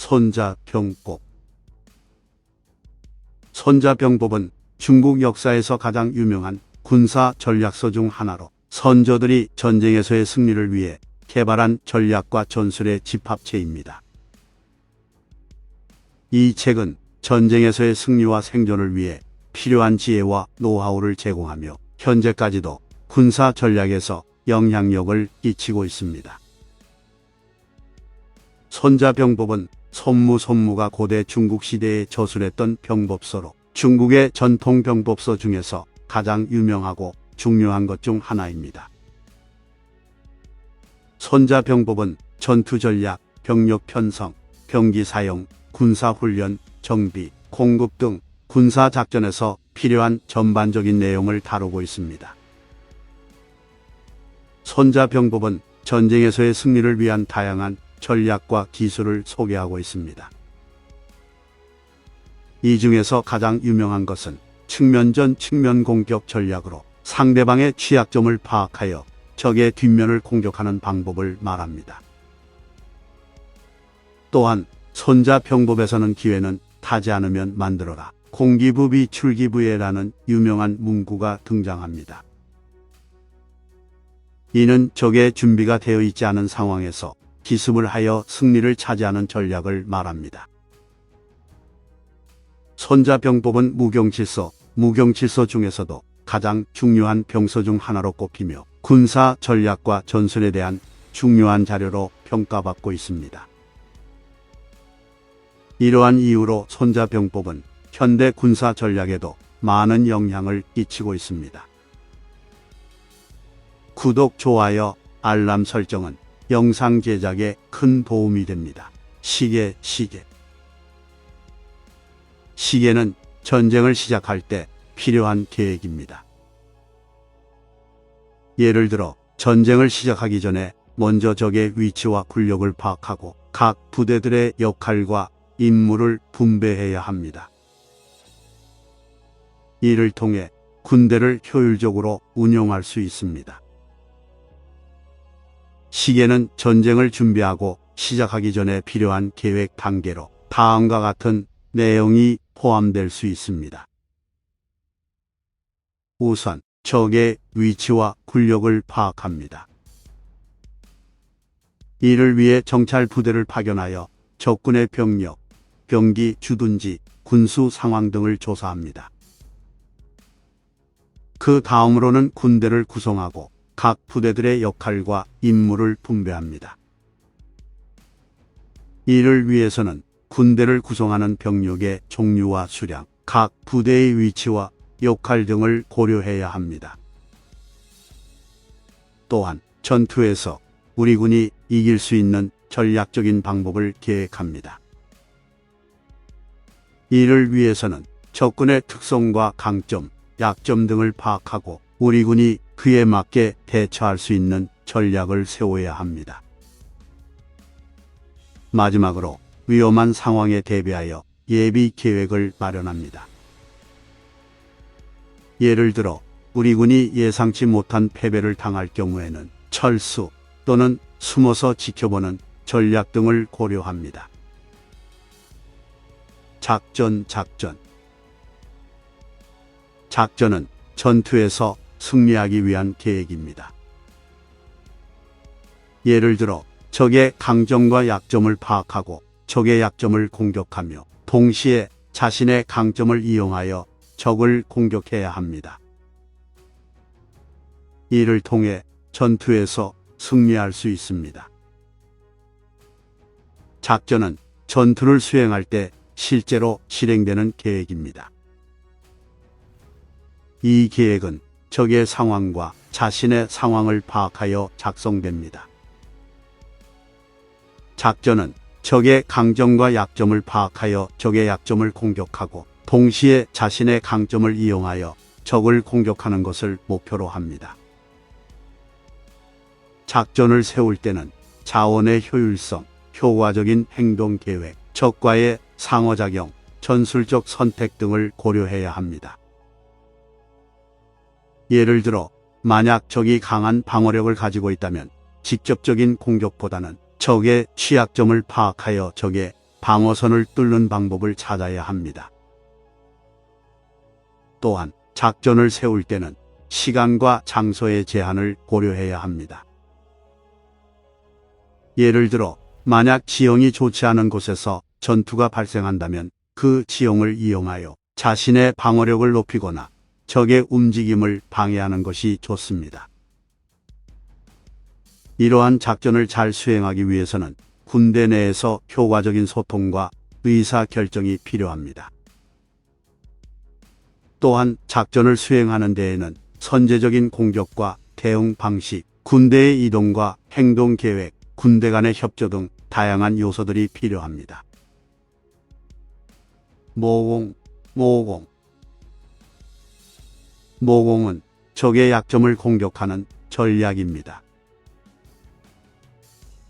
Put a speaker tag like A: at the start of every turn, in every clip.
A: 손자병법. 손자병법은 중국 역사에서 가장 유명한 군사 전략서 중 하나로 선조들이 전쟁에서의 승리를 위해 개발한 전략과 전술의 집합체입니다. 이 책은 전쟁에서의 승리와 생존을 위해 필요한 지혜와 노하우를 제공하며 현재까지도 군사 전략에서 영향력을 끼치고 있습니다. 손자병법은 손무가 고대 중국 시대에 저술했던 병법서로 중국의 전통 병법서 중에서 가장 유명하고 중요한 것 중 하나입니다. 손자병법은 전투 전략, 병력 편성, 병기 사용, 군사 훈련, 정비, 공급 등 군사 작전에서 필요한 전반적인 내용을 다루고 있습니다. 손자병법은 전쟁에서의 승리를 위한 다양한 전략과 기술을 소개하고 있습니다. 이 중에서 가장 유명한 것은 측면전 측면 공격 전략으로 상대방의 취약점을 파악하여 적의 뒷면을 공격하는 방법을 말합니다. 또한 손자병법에서는 기회는 타지 않으면 만들어라, 공기부비 출기부예라는 유명한 문구가 등장합니다. 이는 적의 준비가 되어 있지 않은 상황에서 기습을 하여 승리를 차지하는 전략을 말합니다. 손자병법은 무경칠서 중에서도 가장 중요한 병서 중 하나로 꼽히며 군사 전략과 전술에 대한 중요한 자료로 평가받고 있습니다. 이러한 이유로 손자병법은 현대 군사 전략에도 많은 영향을 끼치고 있습니다. 구독, 좋아요, 알람 설정은 영상 제작에 큰 도움이 됩니다. 시계는 전쟁을 시작할 때 필요한 계획입니다. 예를 들어 전쟁을 시작하기 전에 먼저 적의 위치와 군력을 파악하고 각 부대들의 역할과 임무를 분배해야 합니다. 이를 통해 군대를 효율적으로 운용할 수 있습니다. 시계는 전쟁을 준비하고 시작하기 전에 필요한 계획 단계로 다음과 같은 내용이 포함될 수 있습니다. 우선 적의 위치와 군력을 파악합니다. 이를 위해 정찰 부대를 파견하여 적군의 병력, 병기, 주둔지, 군수 상황 등을 조사합니다. 그 다음으로는 군대를 구성하고 각 부대들의 역할과 임무를 분배합니다. 이를 위해서는 군대를 구성하는 병력의 종류와 수량, 각 부대의 위치와 역할 등을 고려해야 합니다. 또한 전투에서 우리 군이 이길 수 있는 전략적인 방법을 계획합니다. 이를 위해서는 적군의 특성과 강점, 약점 등을 파악하고 우리 군이 그에 맞게 대처할 수 있는 전략을 세워야 합니다. 마지막으로 위험한 상황에 대비하여 예비 계획을 마련합니다. 예를 들어 우리 군이 예상치 못한 패배를 당할 경우에는 철수 또는 숨어서 지켜보는 전략 등을 고려합니다. 작전은 전투에서 승리하기 위한 계획입니다. 예를 들어 적의 강점과 약점을 파악하고 적의 약점을 공격하며 동시에 자신의 강점을 이용하여 적을 공격해야 합니다. 이를 통해 전투에서 승리할 수 있습니다. 작전은 전투를 수행할 때 실제로 실행되는 계획입니다. 이 계획은 적의 상황과 자신의 상황을 파악하여 작성됩니다. 작전은 적의 강점과 약점을 파악하여 적의 약점을 공격하고 동시에 자신의 강점을 이용하여 적을 공격하는 것을 목표로 합니다. 작전을 세울 때는 자원의 효율성, 효과적인 행동 계획, 적과의 상호작용, 전술적 선택 등을 고려해야 합니다. 예를 들어 만약 적이 강한 방어력을 가지고 있다면 직접적인 공격보다는 적의 취약점을 파악하여 적의 방어선을 뚫는 방법을 찾아야 합니다. 또한 작전을 세울 때는 시간과 장소의 제한을 고려해야 합니다. 예를 들어 만약 지형이 좋지 않은 곳에서 전투가 발생한다면 그 지형을 이용하여 자신의 방어력을 높이거나 적의 움직임을 방해하는 것이 좋습니다. 이러한 작전을 잘 수행하기 위해서는 군대 내에서 효과적인 소통과 의사결정이 필요합니다. 또한 작전을 수행하는 데에는 선제적인 공격과 대응 방식, 군대의 이동과 행동 계획, 군대 간의 협조 등 다양한 요소들이 필요합니다. 모공. 모공은 적의 약점을 공격하는 전략입니다.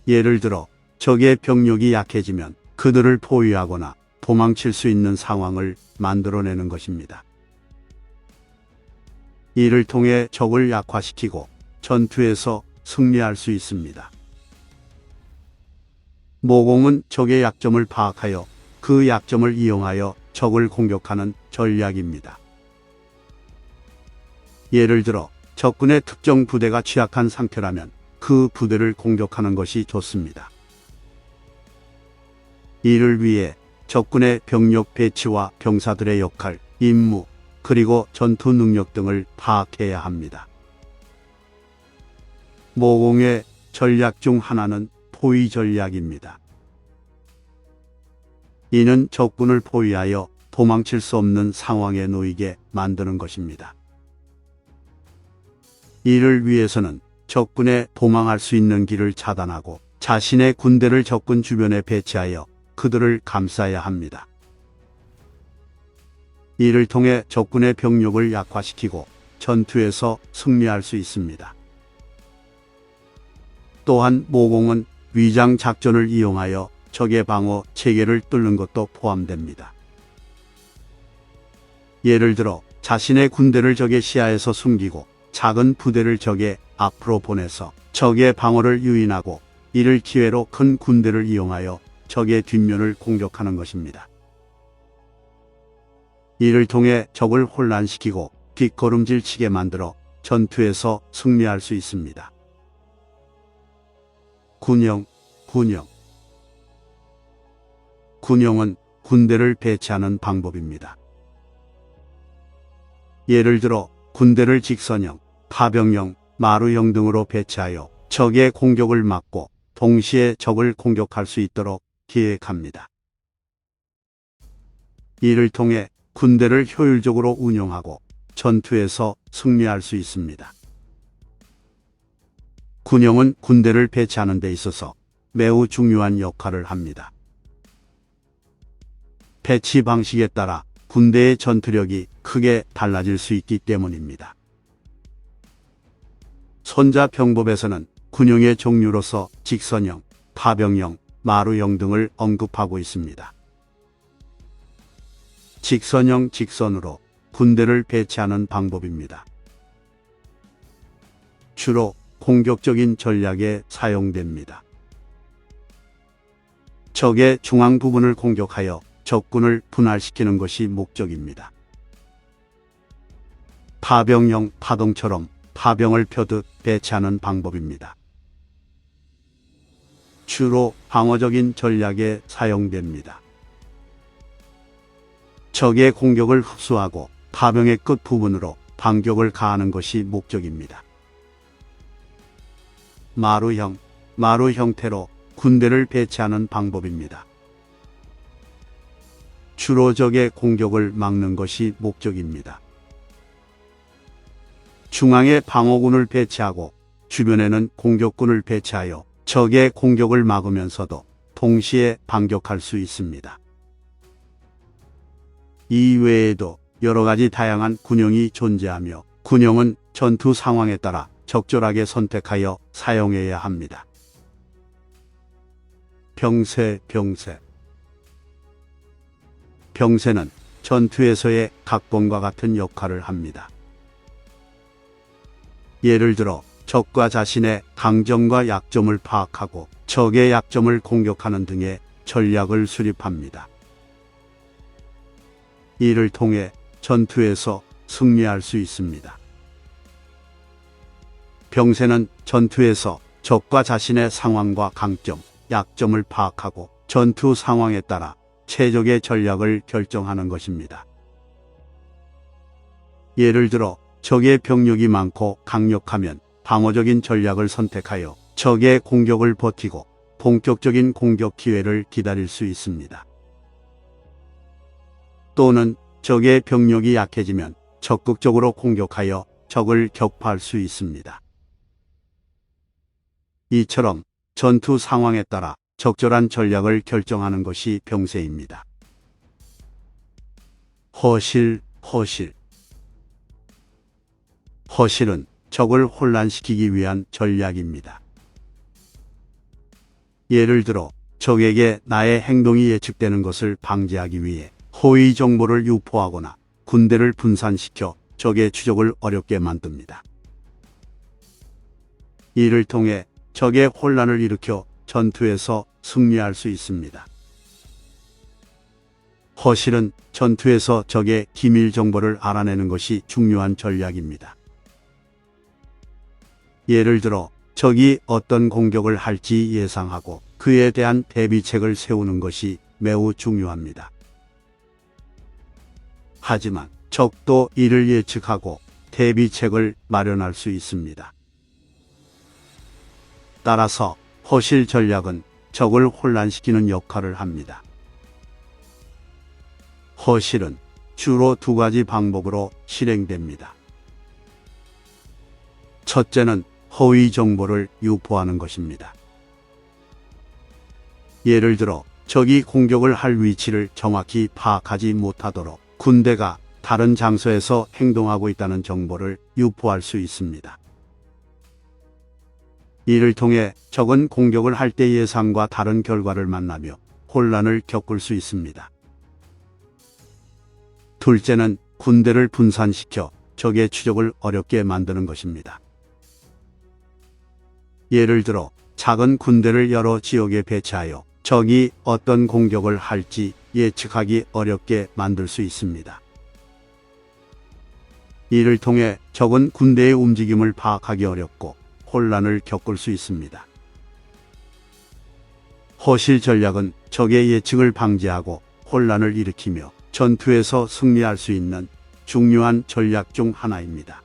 A: 예를 들어 적의 병력이 약해지면 그들을 포위하거나 도망칠 수 있는 상황을 만들어내는 것입니다. 이를 통해 적을 약화시키고 전투에서 승리할 수 있습니다. 모공은 적의 약점을 파악하여 그 약점을 이용하여 적을 공격하는 전략입니다. 예를 들어 적군의 특정 부대가 취약한 상태라면 그 부대를 공격하는 것이 좋습니다. 이를 위해 적군의 병력 배치와 병사들의 역할, 임무, 그리고 전투 능력 등을 파악해야 합니다. 모공의 전략 중 하나는 포위 전략입니다. 이는 적군을 포위하여 도망칠 수 없는 상황에 놓이게 만드는 것입니다. 이를 위해서는 적군의 도망할 수 있는 길을 차단하고 자신의 군대를 적군 주변에 배치하여 그들을 감싸야 합니다. 이를 통해 적군의 병력을 약화시키고 전투에서 승리할 수 있습니다. 또한 모공은 위장 작전을 이용하여 적의 방어 체계를 뚫는 것도 포함됩니다. 예를 들어 자신의 군대를 적의 시야에서 숨기고 작은 부대를 적의 앞으로 보내서 적의 방어를 유인하고 이를 기회로 큰 군대를 이용하여 적의 뒷면을 공격하는 것입니다. 이를 통해 적을 혼란시키고 뒷걸음질 치게 만들어 전투에서 승리할 수 있습니다. 군용은 군대를 배치하는 방법입니다. 예를 들어 군대를 직선형, 파병형, 마루형 등으로 배치하여 적의 공격을 막고 동시에 적을 공격할 수 있도록 기획합니다. 이를 통해 군대를 효율적으로 운용하고 전투에서 승리할 수 있습니다. 군용은 군대를 배치하는 데 있어서 매우 중요한 역할을 합니다. 배치 방식에 따라 군대의 전투력이 크게 달라질 수 있기 때문입니다. 손자병법에서는 군용의 종류로서 직선형, 파병형, 마루형 등을 언급하고 있습니다. 직선형 직선으로 군대를 배치하는 방법입니다. 주로 공격적인 전략에 사용됩니다. 적의 중앙 부분을 공격하여 적군을 분할시키는 것이 목적입니다. 파병형 파동처럼 파병을 펴듯 배치하는 방법입니다. 주로 방어적인 전략에 사용됩니다. 적의 공격을 흡수하고 파병의 끝 부분으로 반격을 가하는 것이 목적입니다. 마루 형태로 군대를 배치하는 방법입니다. 주로 적의 공격을 막는 것이 목적입니다. 중앙에 방어군을 배치하고 주변에는 공격군을 배치하여 적의 공격을 막으면서도 동시에 반격할 수 있습니다. 이외에도 여러 가지 다양한 군용이 존재하며 군용은 전투 상황에 따라 적절하게 선택하여 사용해야 합니다. 병세는 전투에서의 각본과 같은 역할을 합니다. 예를 들어 적과 자신의 강점과 약점을 파악하고 적의 약점을 공격하는 등의 전략을 수립합니다. 이를 통해 전투에서 승리할 수 있습니다. 병세는 전투에서 적과 자신의 상황과 강점, 약점을 파악하고 전투 상황에 따라 최적의 전략을 결정하는 것입니다. 예를 들어 적의 병력이 많고 강력하면 방어적인 전략을 선택하여 적의 공격을 버티고 본격적인 공격 기회를 기다릴 수 있습니다. 또는 적의 병력이 약해지면 적극적으로 공격하여 적을 격파할 수 있습니다. 이처럼 전투 상황에 따라 적절한 전략을 결정하는 것이 병세입니다. 허실. 허실은 적을 혼란시키기 위한 전략입니다. 예를 들어 적에게 나의 행동이 예측되는 것을 방지하기 위해 허위 정보를 유포하거나 군대를 분산시켜 적의 추적을 어렵게 만듭니다. 이를 통해 적의 혼란을 일으켜 전투에서 승리할 수 있습니다. 허실은 전투에서 적의 기밀 정보를 알아내는 것이 중요한 전략입니다. 예를 들어 적이 어떤 공격을 할지 예상하고 그에 대한 대비책을 세우는 것이 매우 중요합니다. 하지만 적도 이를 예측하고 대비책을 마련할 수 있습니다. 따라서 허실 전략은 적을 혼란시키는 역할을 합니다. 허실은 주로 두 가지 방법으로 실행됩니다. 첫째는 허위 정보를 유포하는 것입니다. 예를 들어 적이 공격을 할 위치를 정확히 파악하지 못하도록 군대가 다른 장소에서 행동하고 있다는 정보를 유포할 수 있습니다. 이를 통해 적은 공격을 할 때 예상과 다른 결과를 만나며 혼란을 겪을 수 있습니다. 둘째는 군대를 분산시켜 적의 추적을 어렵게 만드는 것입니다. 예를 들어 작은 군대를 여러 지역에 배치하여 적이 어떤 공격을 할지 예측하기 어렵게 만들 수 있습니다. 이를 통해 적은 군대의 움직임을 파악하기 어렵고 혼란을 겪을 수 있습니다. 허실 전략은 적의 예측을 방지하고 혼란을 일으키며 전투에서 승리할 수 있는 중요한 전략 중 하나입니다.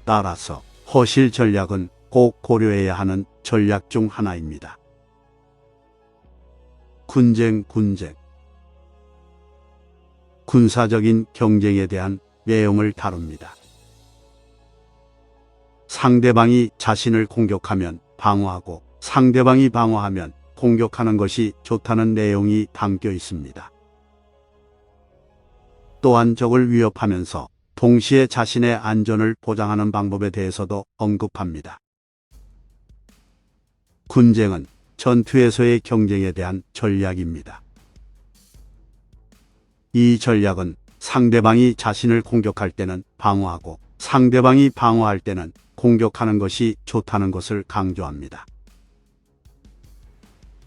A: 따라서 허실 전략은 꼭 고려해야 하는 전략 중 하나입니다. 군쟁. 군사적인 경쟁에 대한 내용을 다룹니다. 상대방이 자신을 공격하면 방어하고 상대방이 방어하면 공격하는 것이 좋다는 내용이 담겨 있습니다. 또한 적을 위협하면서 동시에 자신의 안전을 보장하는 방법에 대해서도 언급합니다. 군쟁은 전투에서의 경쟁에 대한 전략입니다. 이 전략은 상대방이 자신을 공격할 때는 방어하고 상대방이 방어할 때는 공격하는 것이 좋다는 것을 강조합니다.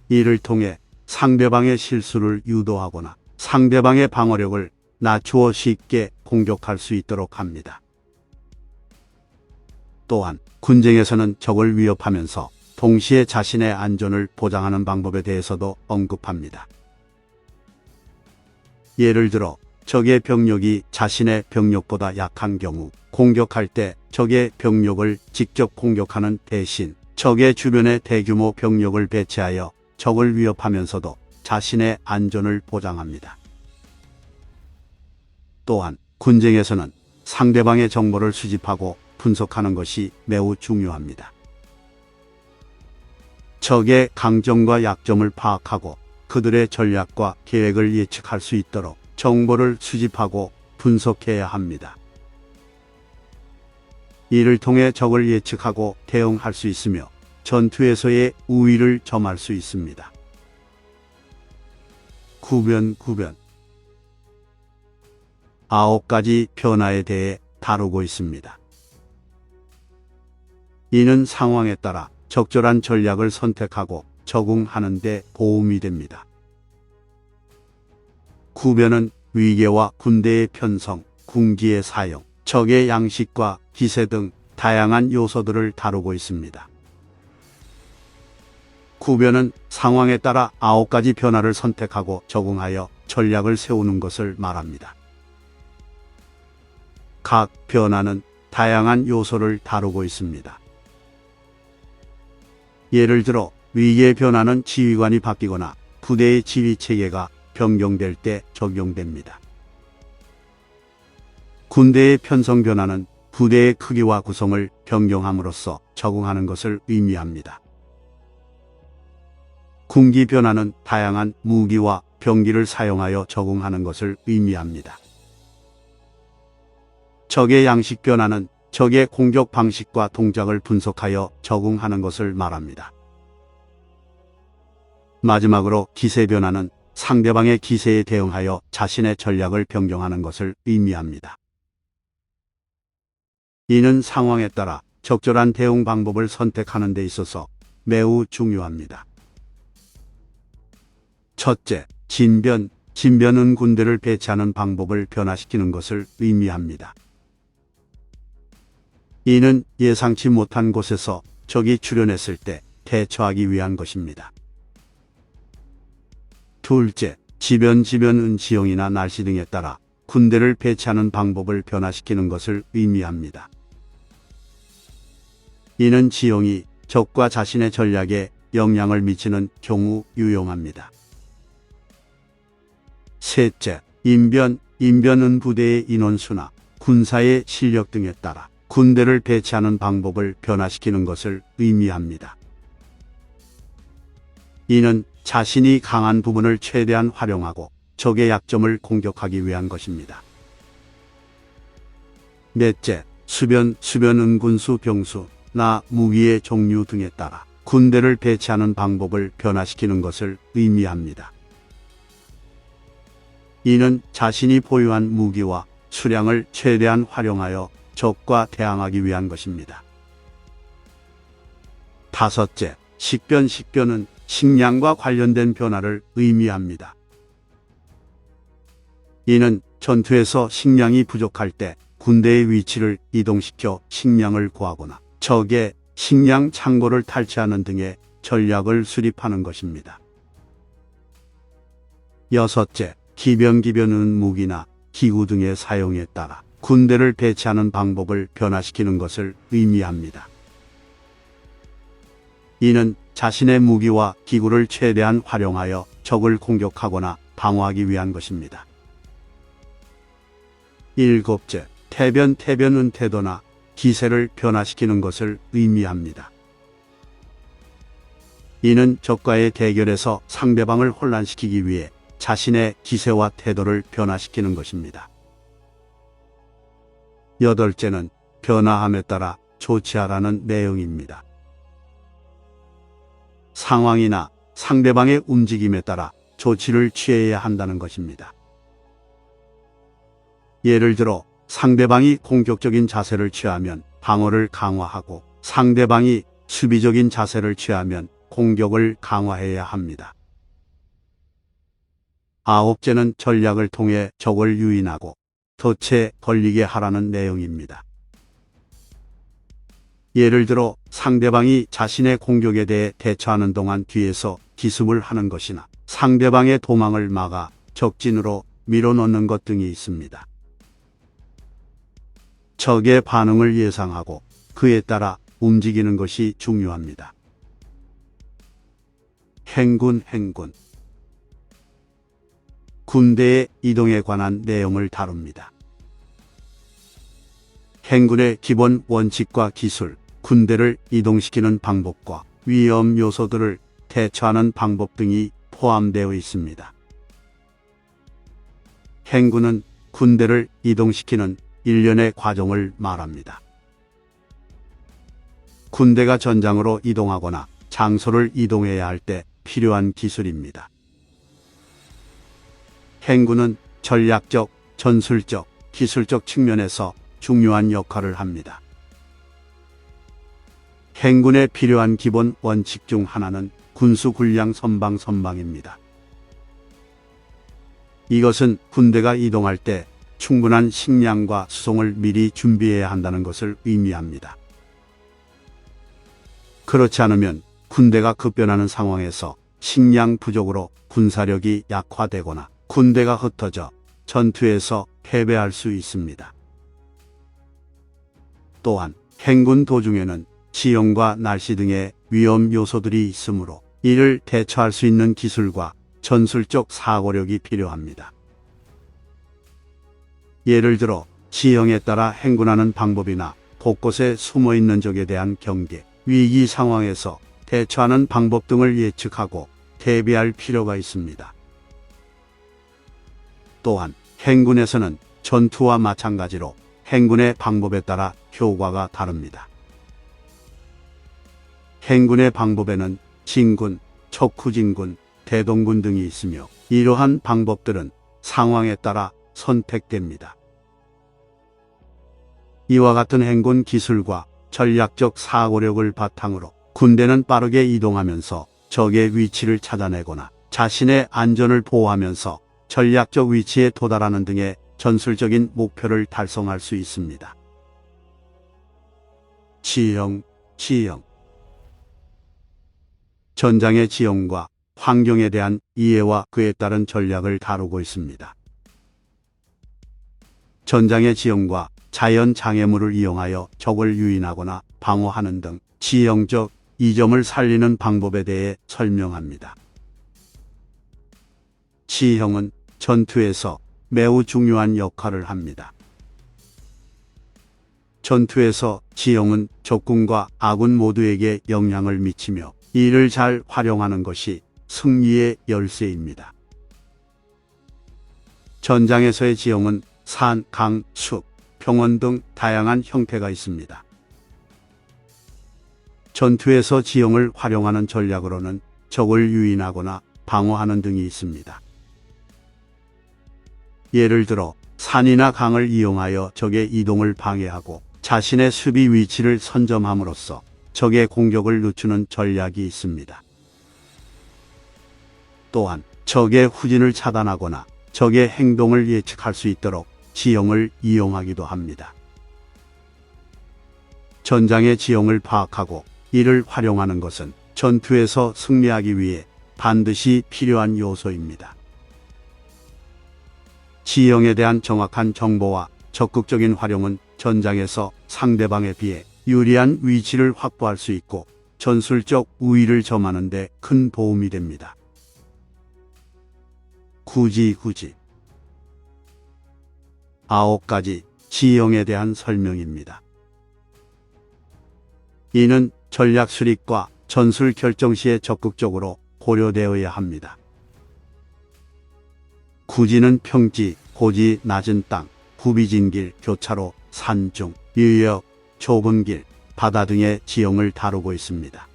A: 이를 통해 상대방의 실수를 유도하거나 상대방의 방어력을 낮추어 쉽게 공격할 수 있도록 합니다. 또한 군쟁에서는 적을 위협하면서 동시에 자신의 안전을 보장하는 방법에 대해서도 언급합니다. 예를 들어 적의 병력이 자신의 병력보다 약한 경우 공격할 때 적의 병력을 직접 공격하는 대신 적의 주변에 대규모 병력을 배치하여 적을 위협하면서도 자신의 안전을 보장합니다. 또한 군쟁에서는 상대방의 정보를 수집하고 분석하는 것이 매우 중요합니다. 적의 강점과 약점을 파악하고 그들의 전략과 계획을 예측할 수 있도록 정보를 수집하고 분석해야 합니다. 이를 통해 적을 예측하고 대응할 수 있으며 전투에서의 우위를 점할 수 있습니다. 구변 9가지 변화에 대해 다루고 있습니다. 이는 상황에 따라 적절한 전략을 선택하고 적응하는 데 도움이 됩니다. 구변은 위계와 군대의 편성, 군기의 사용, 적의 양식과 기세 등 다양한 요소들을 다루고 있습니다. 구변은 상황에 따라 9가지 변화를 선택하고 적응하여 전략을 세우는 것을 말합니다. 각 변화는 다양한 요소를 다루고 있습니다. 예를 들어 위계의 변화는 지휘관이 바뀌거나 부대의 지휘 체계가 변경될 때 적용됩니다. 군대의 편성 변화는 부대의 크기와 구성을 변경함으로써 적응하는 것을 의미합니다. 군기 변화는 다양한 무기와 병기를 사용하여 적응하는 것을 의미합니다. 적의 양식 변화는 적의 공격 방식과 동작을 분석하여 적응하는 것을 말합니다. 마지막으로 기세 변화는 상대방의 기세에 대응하여 자신의 전략을 변경하는 것을 의미합니다. 이는 상황에 따라 적절한 대응 방법을 선택하는 데 있어서 매우 중요합니다. 첫째, 진변. 진변은 군대를 배치하는 방법을 변화시키는 것을 의미합니다. 이는 예상치 못한 곳에서 적이 출현했을 때 대처하기 위한 것입니다. 둘째, 지변. 지변은 지형이나 날씨 등에 따라 군대를 배치하는 방법을 변화시키는 것을 의미합니다. 이는 지형이 적과 자신의 전략에 영향을 미치는 경우 유용합니다. 셋째, 인변. 인변은 부대의 인원수나 군사의 실력 등에 따라 군대를 배치하는 방법을 변화시키는 것을 의미합니다. 이는 자신이 강한 부분을 최대한 활용하고 적의 약점을 공격하기 위한 것입니다. 넷째, 수변. 수변은 군수, 병수, 나, 무기의 종류 등에 따라 군대를 배치하는 방법을 변화시키는 것을 의미합니다. 이는 자신이 보유한 무기와 수량을 최대한 활용하여 적과 대항하기 위한 것입니다. 다섯째, 식변. 식변은 식량과 관련된 변화를 의미합니다. 이는 전투에서 식량이 부족할 때 군대의 위치를 이동시켜 식량을 구하거나 적의 식량 창고를 탈취하는 등의 전략을 수립하는 것입니다. 여섯째, 기변. 기변은 무기나 기구 등의 사용에 따라 군대를 배치하는 방법을 변화시키는 것을 의미합니다. 이는 자신의 무기와 기구를 최대한 활용하여 적을 공격하거나 방어하기 위한 것입니다. 일곱째, 태변. 태변은 태도나 기세를 변화시키는 것을 의미합니다. 이는 적과의 대결에서 상대방을 혼란시키기 위해 자신의 기세와 태도를 변화시키는 것입니다. 여덟째는 변화함에 따라 조치하라는 내용입니다. 상황이나 상대방의 움직임에 따라 조치를 취해야 한다는 것입니다. 예를 들어 상대방이 공격적인 자세를 취하면 방어를 강화하고 상대방이 수비적인 자세를 취하면 공격을 강화해야 합니다. 아홉째는 전략을 통해 적을 유인하고 덫에 걸리게 하라는 내용입니다. 예를 들어 상대방이 자신의 공격에 대해 대처하는 동안 뒤에서 기습을 하는 것이나 상대방의 도망을 막아 적진으로 밀어넣는 것 등이 있습니다. 적의 반응을 예상하고 그에 따라 움직이는 것이 중요합니다. 행군. 군대의 이동에 관한 내용을 다룹니다. 행군의 기본 원칙과 기술, 군대를 이동시키는 방법과 위험 요소들을 대처하는 방법 등이 포함되어 있습니다. 행군은 군대를 이동시키는 일련의 과정을 말합니다. 군대가 전장으로 이동하거나 장소를 이동해야 할 때 필요한 기술입니다. 행군은 전략적, 전술적, 기술적 측면에서 중요한 역할을 합니다. 행군에 필요한 기본 원칙 중 하나는 군수 군량 선방입니다. 이것은 군대가 이동할 때 충분한 식량과 수송을 미리 준비해야 한다는 것을 의미합니다. 그렇지 않으면 군대가 급변하는 상황에서 식량 부족으로 군사력이 약화되거나 군대가 흩어져 전투에서 패배할 수 있습니다. 또한 행군 도중에는 지형과 날씨 등의 위험 요소들이 있으므로 이를 대처할 수 있는 기술과 전술적 사고력이 필요합니다. 예를 들어 지형에 따라 행군하는 방법이나 곳곳에 숨어있는 적에 대한 경계, 위기 상황에서 대처하는 방법 등을 예측하고 대비할 필요가 있습니다. 또한 행군에서는 전투와 마찬가지로 행군의 방법에 따라 효과가 다릅니다. 행군의 방법에는 진군, 척후진군, 대동군 등이 있으며 이러한 방법들은 상황에 따라 선택됩니다. 이와 같은 행군 기술과 전략적 사고력을 바탕으로 군대는 빠르게 이동하면서 적의 위치를 찾아내거나 자신의 안전을 보호하면서 전략적 위치에 도달하는 등의 전술적인 목표를 달성할 수 있습니다. 지형. 전장의 지형과 환경에 대한 이해와 그에 따른 전략을 다루고 있습니다. 전장의 지형과 자연 장애물을 이용하여 적을 유인하거나 방어하는 등 지형적 이점을 살리는 방법에 대해 설명합니다. 지형은 전투에서 매우 중요한 역할을 합니다. 전투에서 지형은 적군과 아군 모두에게 영향을 미치며 이를 잘 활용하는 것이 승리의 열쇠입니다. 전장에서의 지형은 산, 강, 숲, 평원 등 다양한 형태가 있습니다. 전투에서 지형을 활용하는 전략으로는 적을 유인하거나 방어하는 등이 있습니다. 예를 들어 산이나 강을 이용하여 적의 이동을 방해하고 자신의 수비 위치를 선점함으로써 적의 공격을 늦추는 전략이 있습니다. 또한 적의 후진을 차단하거나 적의 행동을 예측할 수 있도록 지형을 이용하기도 합니다. 전장의 지형을 파악하고 이를 활용하는 것은 전투에서 승리하기 위해 반드시 필요한 요소입니다. 지형에 대한 정확한 정보와 적극적인 활용은 전장에서 상대방에 비해 유리한 위치를 확보할 수 있고 전술적 우위를 점하는 데 큰 도움이 됩니다. 굳이 9가지 지형에 대한 설명입니다. 이는 전략 수립과 전술 결정 시에 적극적으로 고려되어야 합니다. 구지는 평지, 고지, 낮은 땅, 구비진 길, 교차로, 산중, 유역, 좁은 길, 바다 등의 지형을 다루고 있습니다.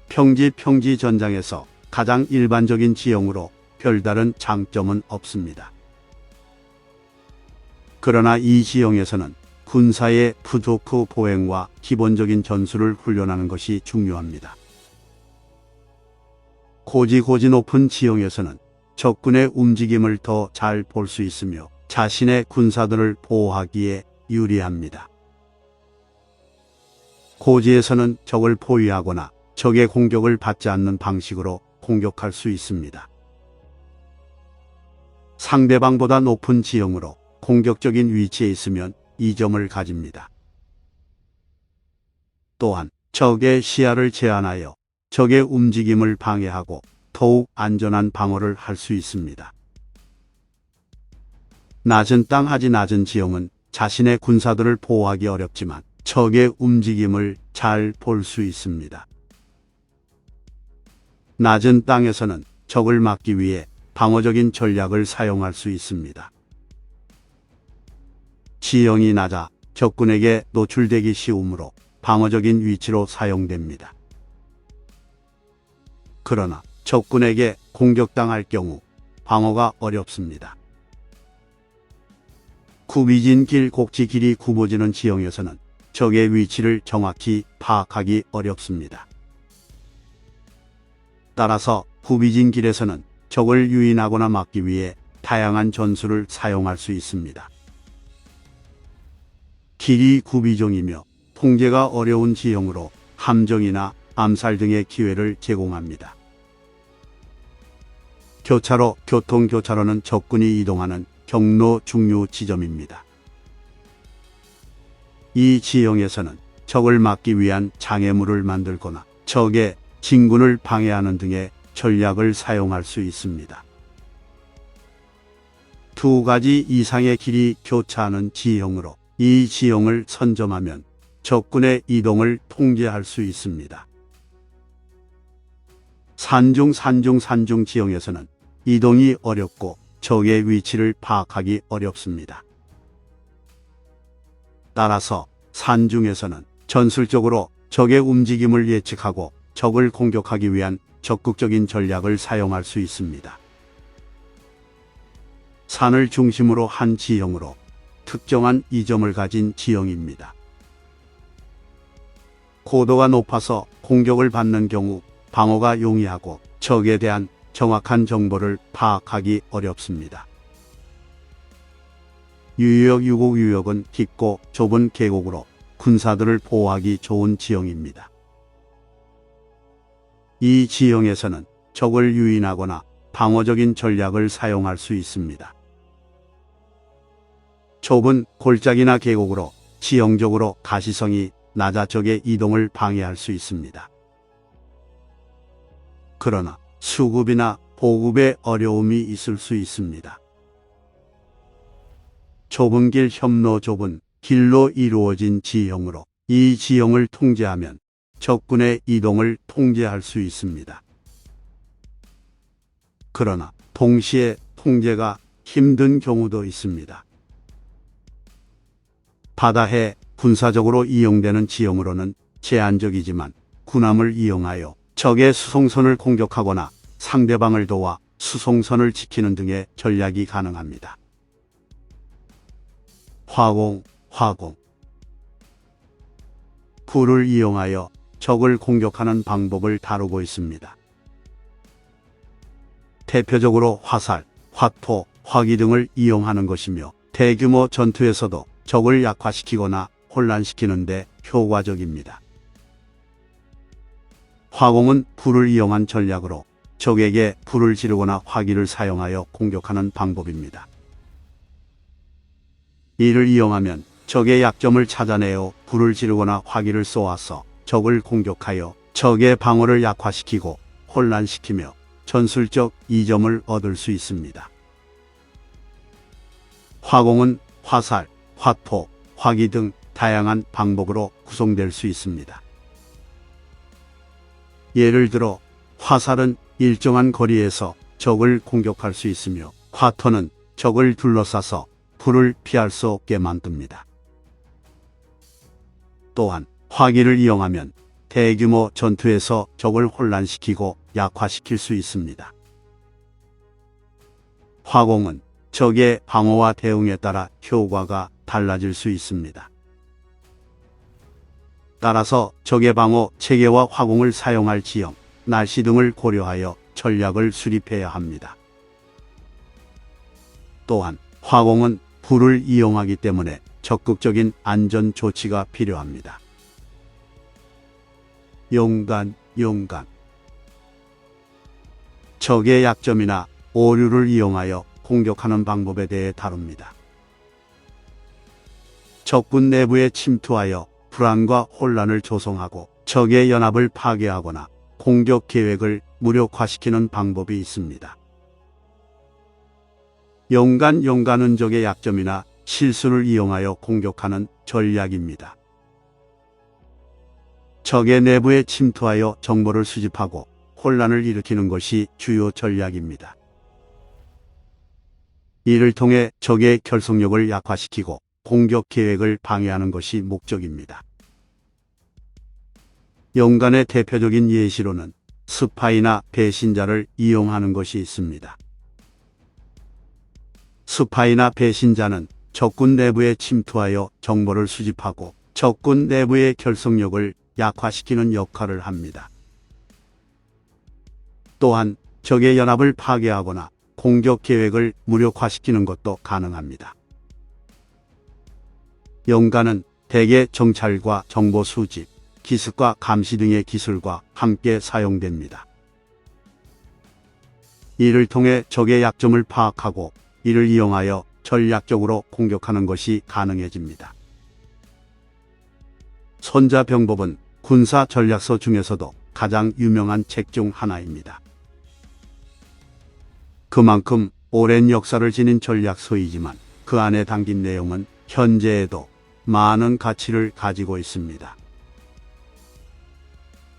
A: 평지 전장에서 가장 일반적인 지형으로 별다른 장점은 없습니다. 그러나 이 지형에서는 군사의 푸드호크 보행과 기본적인 전술을 훈련하는 것이 중요합니다. 고지 높은 지형에서는 적군의 움직임을 더 잘 볼 수 있으며 자신의 군사들을 보호하기에 유리합니다. 고지에서는 적을 포위하거나 적의 공격을 받지 않는 방식으로 공격할 수 있습니다. 상대방보다 높은 지형으로 공격적인 위치에 있으면 이 점을 가집니다. 또한 적의 시야를 제한하여 적의 움직임을 방해하고 더욱 안전한 방어를 할 수 있습니다. 낮은 지형은 자신의 군사들을 보호하기 어렵지만 적의 움직임을 잘 볼 수 있습니다. 낮은 땅에서는 적을 막기 위해 방어적인 전략을 사용할 수 있습니다. 지형이 낮아 적군에게 노출되기 쉬우므로 방어적인 위치로 사용됩니다. 그러나 적군에게 공격당할 경우 방어가 어렵습니다. 구비진 길, 곡지 길이 굽어지는 지형에서는 적의 위치를 정확히 파악하기 어렵습니다. 따라서 구비진 길에서는 적을 유인하거나 막기 위해 다양한 전술을 사용할 수 있습니다. 길이 구비종이며 통제가 어려운 지형으로 함정이나 암살 등의 기회를 제공합니다. 교차로, 교통교차로는 적군이 이동하는 경로 중요 지점입니다. 이 지형에서는 적을 막기 위한 장애물을 만들거나 적의 진군을 방해하는 등의 전략을 사용할 수 있습니다. 두 가지 이상의 길이 교차하는 지형으로 이 지형을 선점하면 적군의 이동을 통제할 수 있습니다. 산중 지형에서는 이동이 어렵고 적의 위치를 파악하기 어렵습니다. 따라서 산중에서는 전술적으로 적의 움직임을 예측하고 적을 공격하기 위한 적극적인 전략을 사용할 수 있습니다. 산을 중심으로 한 지형으로 특정한 이점을 가진 지형입니다. 고도가 높아서 공격을 받는 경우 방어가 용이하고 적에 대한 정확한 정보를 파악하기 어렵습니다. 유역은 깊고 좁은 계곡으로 군사들을 보호하기 좋은 지형입니다. 이 지형에서는 적을 유인하거나 방어적인 전략을 사용할 수 있습니다. 좁은 골짜기나 계곡으로 지형적으로 가시성이 낮아 적의 이동을 방해할 수 있습니다. 그러나 수급이나 보급에 어려움이 있을 수 있습니다. 좁은 길 협로 좁은 길로 이루어진 지형으로 이 지형을 통제하면 적군의 이동을 통제할 수 있습니다. 그러나 동시에 통제가 힘든 경우도 있습니다. 바다해 군사적으로 이용되는 지형으로는 제한적이지만 군함을 이용하여 적의 수송선을 공격하거나 상대방을 도와 수송선을 지키는 등의 전략이 가능합니다. 화공. 불을 이용하여 적을 공격하는 방법을 다루고 있습니다. 대표적으로 화살, 화포, 화기 등을 이용하는 것이며 대규모 전투에서도 적을 약화시키거나 혼란시키는 데 효과적입니다. 화공은 불을 이용한 전략으로 적에게 불을 지르거나 화기를 사용하여 공격하는 방법입니다. 이를 이용하면 적의 약점을 찾아내어 불을 지르거나 화기를 쏘아서 적을 공격하여 적의 방어를 약화시키고 혼란시키며 전술적 이점을 얻을 수 있습니다. 화공은 화살, 화포, 화기 등 다양한 방법으로 구성될 수 있습니다. 예를 들어 화살은 일정한 거리에서 적을 공격할 수 있으며 화토는 적을 둘러싸서 불을 피할 수 없게 만듭니다. 또한 화기를 이용하면 대규모 전투에서 적을 혼란시키고 약화시킬 수 있습니다. 화공은 적의 방어와 대응에 따라 효과가 달라질 수 있습니다. 따라서 적의 방어 체계와 화공을 사용할 지형, 날씨 등을 고려하여 전략을 수립해야 합니다. 또한 화공은 불을 이용하기 때문에 적극적인 안전 조치가 필요합니다. 용간. 적의 약점이나 오류를 이용하여 공격하는 방법에 대해 다룹니다. 적군 내부에 침투하여 불안과 혼란을 조성하고 적의 연합을 파괴하거나 공격 계획을 무력화시키는 방법이 있습니다. 용간은 적의 약점이나 실수를 이용하여 공격하는 전략입니다. 적의 내부에 침투하여 정보를 수집하고 혼란을 일으키는 것이 주요 전략입니다. 이를 통해 적의 결속력을 약화시키고 공격 계획을 방해하는 것이 목적입니다. 용간의 대표적인 예시로는 스파이나 배신자를 이용하는 것이 있습니다. 스파이나 배신자는 적군 내부에 침투하여 정보를 수집하고 적군 내부의 결속력을 약화시키는 역할을 합니다. 또한 적의 연합을 파괴하거나 공격 계획을 무력화시키는 것도 가능합니다. 연가는 대개 정찰과 정보 수집, 기습과 감시 등의 기술과 함께 사용됩니다. 이를 통해 적의 약점을 파악하고 이를 이용하여 전략적으로 공격하는 것이 가능해집니다. 손자병법은 군사 전략서 중에서도 가장 유명한 책 중 하나입니다. 그만큼 오랜 역사를 지닌 전략서이지만 그 안에 담긴 내용은 현재에도 많은 가치를 가지고 있습니다.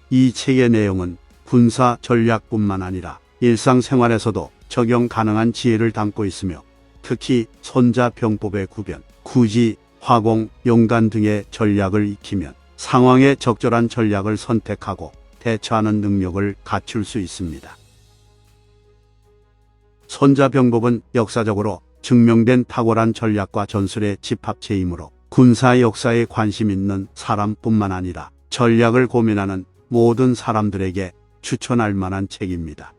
A: 이 책의 내용은 군사 전략뿐만 아니라 일상생활에서도 적용 가능한 지혜를 담고 있으며 특히 손자병법의 구변, 구지, 화공, 용간 등의 전략을 익히면 상황에 적절한 전략을 선택하고 대처하는 능력을 갖출 수 있습니다. 손자병법은 역사적으로 증명된 탁월한 전략과 전술의 집합체이므로 군사 역사에 관심 있는 사람뿐만 아니라 전략을 고민하는 모든 사람들에게 추천할 만한 책입니다.